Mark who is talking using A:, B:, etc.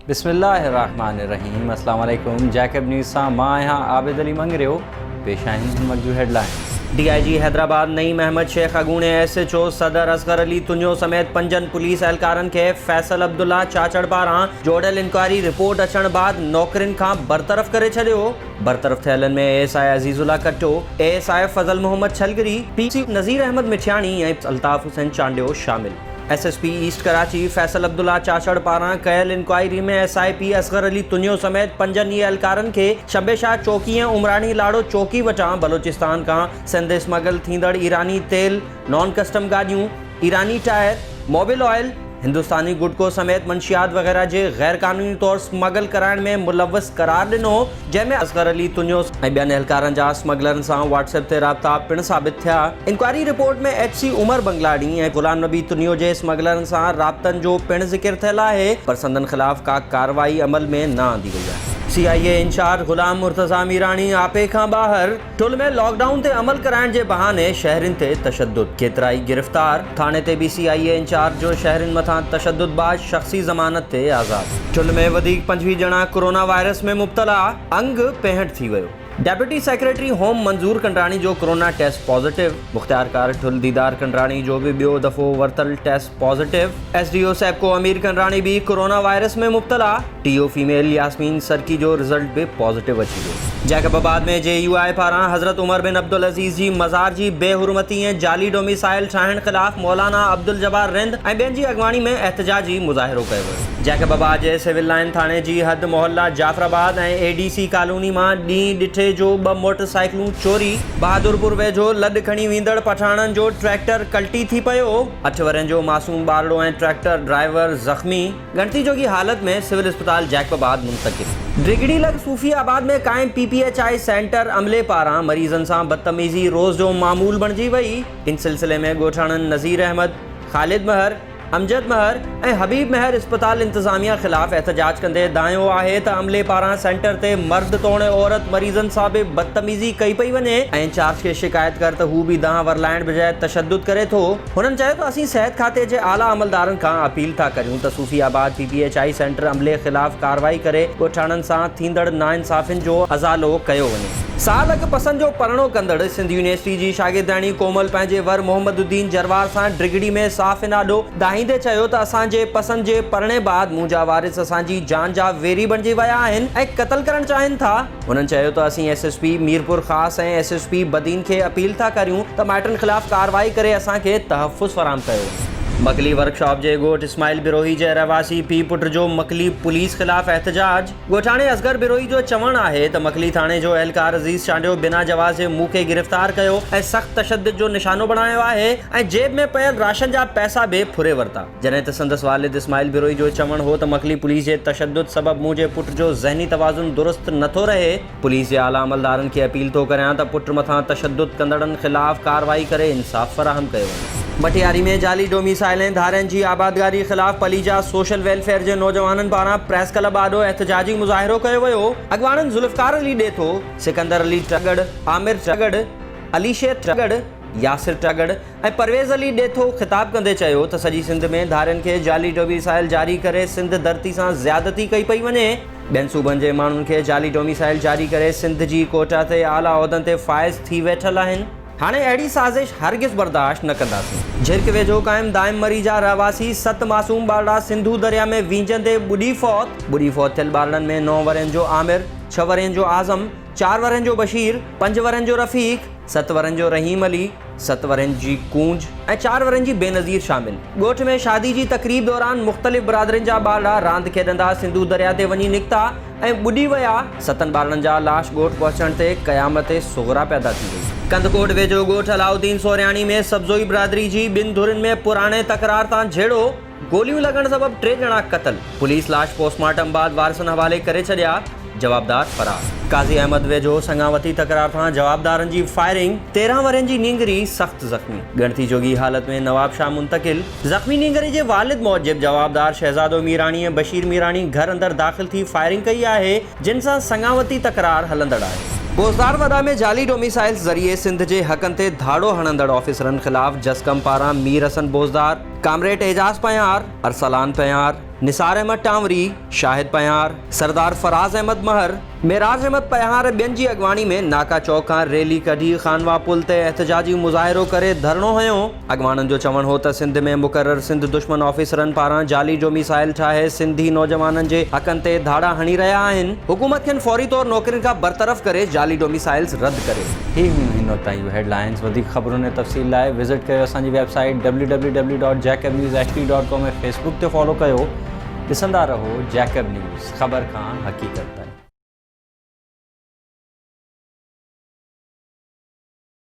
A: बिस्मिल्लाहिर्रहमानिर्रहीम। अस्सलाम वालेकुम। जैकब न्यूज़ सां मां आहियां आबिद अली मंगरियो। पेश आहिनि मगजू हेडलाइन। DIG हैदराबाद नईम अहमद शेख अगूणे SHO सदर असगर अली तुंजो समेत 5 पुलिस एहलकारनि खे फैसल अब्दुल्ला चाचड़ पारां जोड़ियल इंक्वायरी रिपोर्ट अचण बाद नौकरियुनि खां बरतरफ़ करे छॾियो। बरतरफ़ थियलनि में ASI अज़ीज़ुल्ला कट्टो, ASI फज़ल मोहम्मद छलगरी, PC नज़ीर अहमद मिठियाणी ऐं अल्ताफ़ हुसैन चांडियो शामिल। SSP ईस्ट कराची फैसल अब्दुल्ला चाचड़ पारां कयल इंक्वायरी में SIP असगर अली तुंजो समेत 5 एहलकारनि खे शबेशाह चौकी ऐं उमरानी लाड़ो चौकी वटां बलोचिस्तान खां सिंध स्मगल थींदड़ ईरानी तेल, नॉन कस्टम गाॾियूं, ईरानी टायर, मोबिल ऑयल, हिंदुस्तानी गुटको समेत मंशियात वग़ैरह जे गैर कानूनी तौर स्मगल कराइण में मुलव्वस करार ॾिनो, जंहिंमें असगर अली तुंजो ऐं ॿियनि एहलकारनि जा स्मगलरनि सां WhatsApp ते राब्ता पिणु साबित थिया। इंक्वायरी रिपोर्ट में HC उमर बंगलाड़ी ऐं गुलाम नबी तुंजो जे स्मगलरनि सां राब्तनि जो पिणु ज़िक्र थियल आहे, पर संदन ख़िलाफ़ का कार्रवाई अमल में न आंदी वई आहे। CIA इंचार्ज गुलाम मुर्तज़ा मीरानी आपे खां ॿाहिरि टुल में लॉकडाउन ते अमल कराइण जे बहाने शहरियुनि ते तशद्दुद, केतिराई गिरफ़्तार। थाणे ते बि CIA इंचार्ज जो शहरियुनि मथां तशद्दुद बाद शख़्सी ज़मानत ते आज़ाद। टुल में वधीक 25 ॼणा कोरोना वायरस में मुब्तला, अंग 65 थी वियो। डेप्यूटी सेक्रेटरी होम मंजूर कंडराणी जो कोरोना टेस्ट पॉजिटिव। मुख्तियारकार ठुल दीदार कंडराणी जो भी ॿियो दफ़ो वरतल टेस्ट पॉजिटिव। SDO सैपको अमीर कंडराणी भी कोरोना वायरस में मुब्तला। TO फीमेल यास्मीन सरकी जो रिजल्ट भी पॉजिटिव अची वियो। जैकबाबाद में JUI पारां हज़रत उमर बिन अब्दुल अज़ीज़ जी मज़ार जी बेहुरमती ऐं जाली डोमिसाइल ठाहिण ख़िलाफ़ मौलाना अब्दुल जब्बार रिंद ऐं ॿियनि जी अॻवानी में एहतजाजी मुज़ाहिरो कयो वियो। जैकबाबाद जे सिविल लाइन थाणे जी हद मोहल्ला जाफराबाद ऐं ADC कॉलोनी मां ॾींहुं ॾिठे जो 2 मोटरसाइकिलूं चोरी। बहादुरपुर वेझो लॾ खणी वेंदड़ पठाणनि जो ट्रैक्टर कल्टी थी पियो। 8 वरनि जो मासूम ॿारड़ो ऐं ट्रैक्टर ड्राइवर ज़ख़्मी। ॻणती जोगी हालत में सिविल अस्पताल जैकबाबाद मुंतक़िल। ड्रिगड़ी लग सूफियाबाद में क़ाइम PPHI सेंटर अमले पारां मरीज़नि सां बदतमीज़ी रोज़ जो मामूल बणिजी वई। इन सिलसिले में ॻोठाणनि नज़ीर अहमद, ख़ालिद महर, अमजद महर ऐं हबीब महर अस्पताल इंतज़ामिया ख़िलाफ़ एहतजाज कंदे दायो आहे त अमले पारां सेंटर ते मर्द तोड़े औरत मरीज़नि सां बि बदतमीज़ी कई पई वञे ऐं इंचार्ज खे शिकायत कर त हू बि दांह वरलाइण बजाए तशद्दुद करे थो। हुननि चयो त असीं सिहत खाते जे आला अमलदारनि खां अपील था करियूं त सूफियाबाद PPHI सेंटर अमले ख़िलाफ़ कार्रवाई करे ॻोठाणनि सां थींदड़ नाइंसाफ़ियुनि जो अज़ालो कयो वञे। साल अॻु पसंद जो परणो कंदड़ सिंध यूनिवर्सिटी जी शागिर्दाणी कोमल पंहिंजे वर मोहम्मदुद्दीन जरवार सां ड्रिगड़ी में साफ़ इनाडो दाहींदे चयो त असांजे पसंद जे पढ़ने बाद मुंहिंजा वारिस असांजी जान जा वेरी बणिजी विया आहिनि ऐं क़त्ल करणु चाहिनि था। हुननि चयो त असीं SSP मीरपुर ख़ास ऐं SSP बदीन खे अपील था करियूं त माइटनि ख़िलाफ़ कार्रवाई करे असांखे तहफ़्फ़ुज़ फराहम कयो। मकली वर्कशॉप जे ॻोठ इस्माइल बिरोही जे रहवासी पीउ पुट जो मकली पुलिस ख़िलाफ़ एहतजाज। ॻोठाणे असगर बिरोही जो चवणु आहे त मकली थाणे जो एहलकार अज़ीज़ चांडियो बिना जवाज़ जे मूं खे गिरफ़्तार कयो ऐं सख़्त तशद्दुद जो निशानो बणायो आहे ऐं जेब में पियल राशन जा पैसा बि फुरे वरिता। जॾहिं त संदसि वालिद इस्माइल बिरोही जो चवणु हो त मकली पुलिस जे तशद्दुद सबबि मुंहिंजे पुट जो ज़हनी तवाज़ुन दुरुस्त नथो रहे। पुलिस जे आला अमलदारनि खे अपील थो करियां त पुट मथां तशद्दुद कंदड़नि ख़िलाफ़ कार्रवाई करे इंसाफ़ फराहम कयो वञे। मटियारी में जाली डोमिसाइल ऐं धारनि जी आबादगारी ख़िलाफ़ पलीजा सोशल वेलफेयर जे नौजवाननि पारां प्रेस क्लब आॾो एहतजाजी मुज़ाहिरो कयो वियो। अॻवाननि ज़ुल्फ़कार अली ॾेथो, सिकंदर अली टगड़, आमिर टगड़, अली शेर टगड़, यासिर टगड़ ऐं परवेज़ अली ॾेथो ख़िताब कंदे चयो त सॼी सिंध में धारनि खे जाली डोमिसाइल जारी करे सिंध धरती सां ज़्यादती कई पई वञे। ॿियनि सूबनि जे माण्हुनि खे जाली डोमिसाइल जारी करे सिंध जी कोटा ते आला उहिदनि ते फ़ाइज़ थी वेठल आहिनि। हाणे अहिड़ी साज़िश हरगिज़ बर्दाश्त न कंदासीं। झिरक वेझो क़ाइम दाइम मरी जा रहवासी 7 मासूम ॿारड़ा सिंधू दरिया में वींझंदे ॿुॾी फ़ौत थियल ॿारड़नि में 9 वरनि जो आमिर, 6 वरनि जो आज़म, 4 वरनि जो बशीर, 5 वरनि जो रफ़ीक, 7 वरनि जो रहीम अली, 7 वरनि जी कूंज ऐं 4 वरनि जी बेनज़ीर शामिल। ॻोठ में शादी जी तक़रीब दौरान मुख़्तलिफ़ बिरादरियुनि जा ॿारड़ा रांदि खेॾंदा सिंधू दरिया ते वञी निकिता ऐं ॿुॾी विया। 7 ॿारड़नि जा लाश ॻोठ पहुचण ते क़यामत सुग़रा पैदा थी वई। कंदकोट वेझो ॻोठ अलाउद्दीन सोरियाणी में सब्ज़ोई बिरादरी जी 2 धुरियुनि में पुराणे तकरार तां झेड़ो। गोलियूं लॻण सबबि 3 ॼणा क़त्ल। पुलिस लाश पोस्टमार्टम बाद वारिसनि हवाले करे छॾिया। जवाबदार फरार। काज़ी अहमद वेझो संगावती तकरार तां जवाबदारनि जी फायरिंग। 13 वरनि जी नींगरी सख़्त ज़ख़्मी। ॻणती जोगी हालत में नवाब शाह मुंतकिल। ज़ख़्मी नींगरी जे वालिद मौजिब जवाबदार शहज़ादो मीराणी ऐं बशीर मीराणी घर अंदरि दाख़िल थी फायरिंग कई आहे, जिन सां संगावती तकरार हलंदड़ आहे। बोज़दार वॾा में जाली डोमिसाइल्स ज़रिए सिंध जे हक़नि ते धाड़ो हणंदड़ ऑफिसरनि ख़िलाफ़ जस्कम पारां मीर हसन बोज़दार, कामरेड एजाज पयार, अरसलान पयार, निसार अहमद टांवरी, शाहिद पयार, सरदार फराज अहमद महर, मेराज अहमद पयार ॿियनि जी अॻवानी में नाका चौक खां रैली कढी खानवा पुल ते एहतजाजी मुज़ाहिरो करे धरणो हयो। अॻवाननि जो चवणु हो त सिंध में मुक़रर सिंध दुश्मन ऑफिसरनि पारां जाली जो मिसाइल ठाहे सिंधी नौजवाननि जे हक़नि ते धाड़ा हणी रहिया आहिनि। हुकूमत खेनि फौरी तौर नौकरियुनि खां बरतरफ़ करे जाली डोमिसाइल्स रद्द करे। ही हुयूं ताईं हेडलाइंस। वधीक ख़बरुनि ऐं तफ़सील लाइ विज़िट कयो असांजी वेबसाइट www.jacobnewsht.com ऐं फेसबुक ते फॉलो कयो। ॾिसंदा रहो जैकब न्यूज़, ख़बर खां हक़ीक़त।